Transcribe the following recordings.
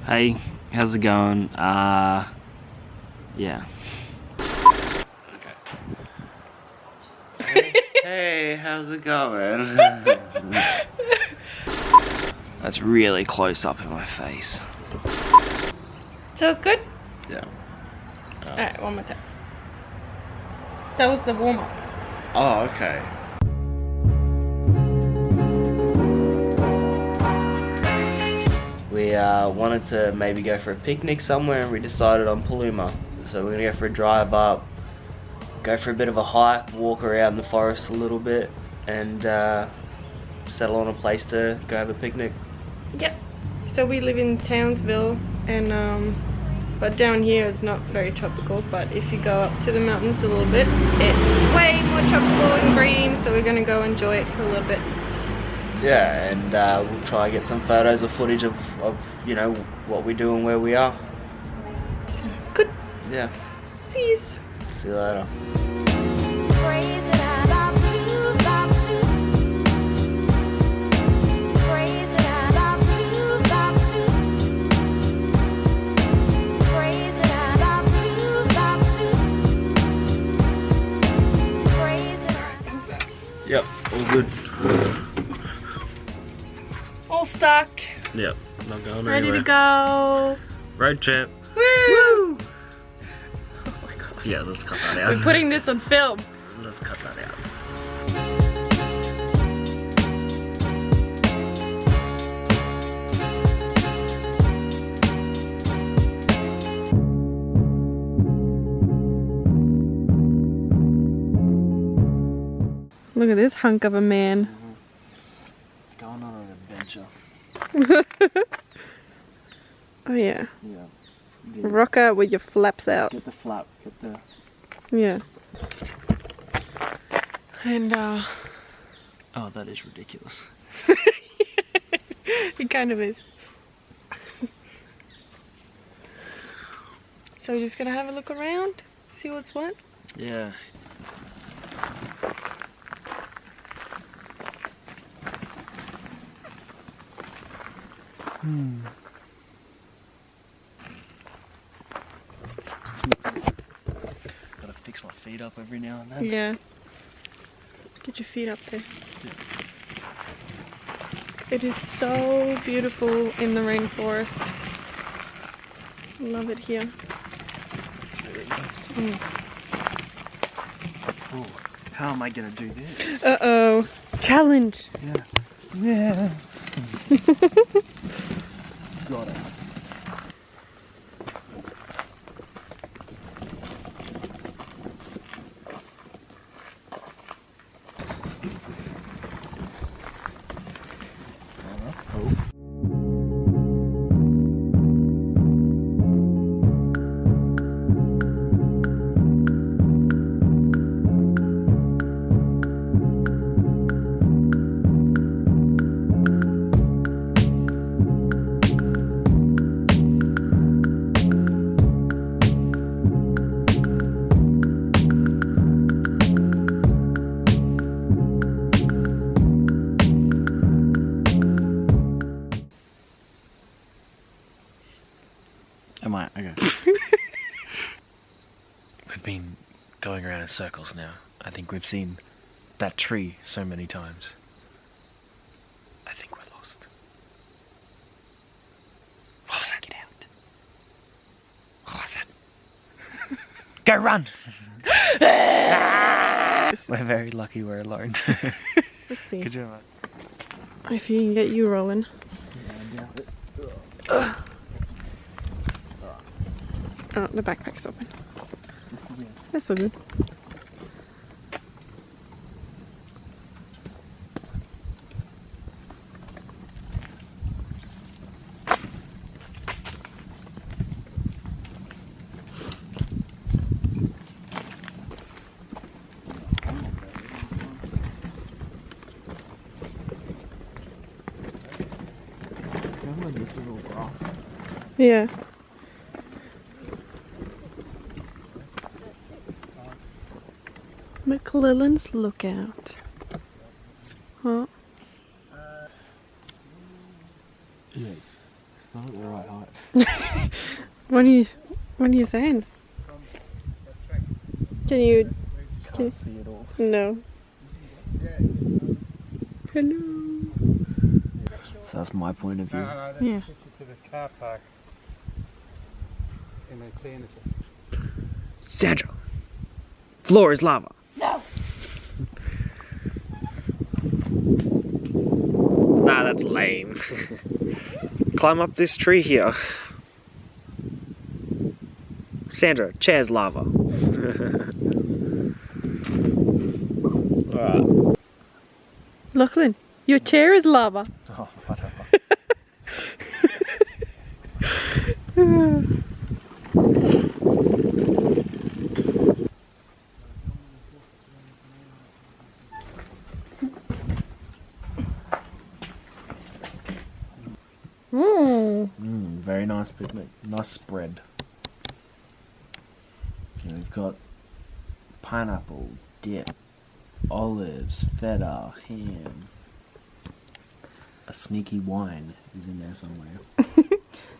Hey, how's it going? Yeah. Okay. Hey, how's it going? That's really close up in my face. So it's good? Yeah. Alright, one more time. That was the warm-up. Oh, okay. We wanted to maybe go for a picnic somewhere, and we decided on Paluma. So we're gonna go for a drive up, go for a bit of a hike, walk around the forest a little bit, and settle on a place to go have a picnic. Yep. So we live in Townsville, and but down here it's not very tropical, but if you go up to the mountains a little bit, it's way more tropical and green, so we're gonna go enjoy it for a little bit. Yeah, and we'll try and get some photos or footage of you know, what we do and where we are. Sounds good. Yeah. See you. See you later. Yep, all good. All stuck. Yep, not going Ready anywhere. to go. Road trip. Woo! Oh my god. Yeah, let's cut that out. We're putting this on film. Let's cut that out. Look at this hunk of a man. Going on an adventure. Oh yeah. Yeah. Rock out with your flaps out. Get the flap. Get the. Yeah. And Oh, that is ridiculous. it kind of is. So we're just gonna have a look around, see what's what. Yeah. Gotta fix my feet up every now and then. Yeah. Get your feet up there. It is so beautiful in the rainforest. Love it here. Really nice. Mm. Oh, how am I gonna do this? Uh-oh. Challenge. Yeah. Yeah. Got it. Am I? Okay. We've been going around in circles now. I think we've seen that tree so many times. I think we're lost. What was that? Get out. What was that? Go run! We're very lucky we're alone. Let's see. Good job, mate. If you can get you rolling. Oh, the backpack's open. That's so good. This was all grass. Yeah. McClellan's Lookout. Huh? Yes. not at the right height. What are you saying? Can you? Can't see it all. No. Hello. So that's my point of view. Yeah. To the car park. And they clean it. Sandra, floor is lava. No. Nah, that's lame. Climb up this tree here. Sandra, chair's lava. Alright. Lachlan, your chair is lava. Oh, whatever. Very nice picnic. Nice spread. We've got pineapple, dip, olives, feta, ham. A sneaky wine is in there somewhere.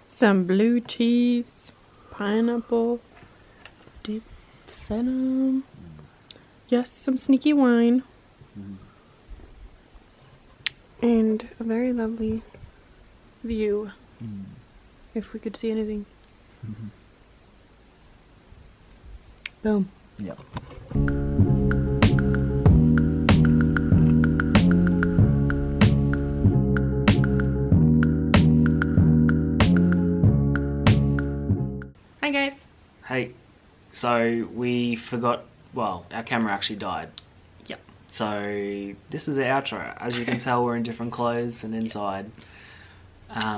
Some blue cheese, pineapple, dip, feta. Yes, some sneaky wine. And a very lovely view. If we could see anything. Boom. Yep. Hi guys. Hey, so we forgot, well, our camera actually died. Yep. So this is the outro. As you can tell, we're in different clothes and inside.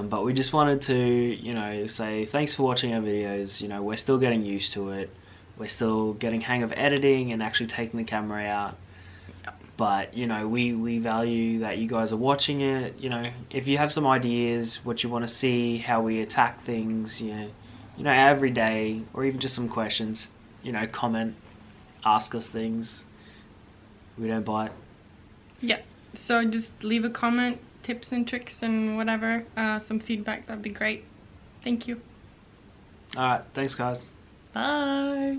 But we just wanted to, you know, say thanks for watching our videos. You know, we're still getting used to it. We're still getting hang of editing and actually taking the camera out. But, you know, we value that you guys are watching it. You know, if you have some ideas, what you want to see, how we attack things, you know, every day, or even just some questions, you know, comment, ask us things. We don't bite. Yeah. So just leave a comment, tips and tricks and whatever, some feedback, that'd be great. Thank you. Alright, thanks guys. Bye.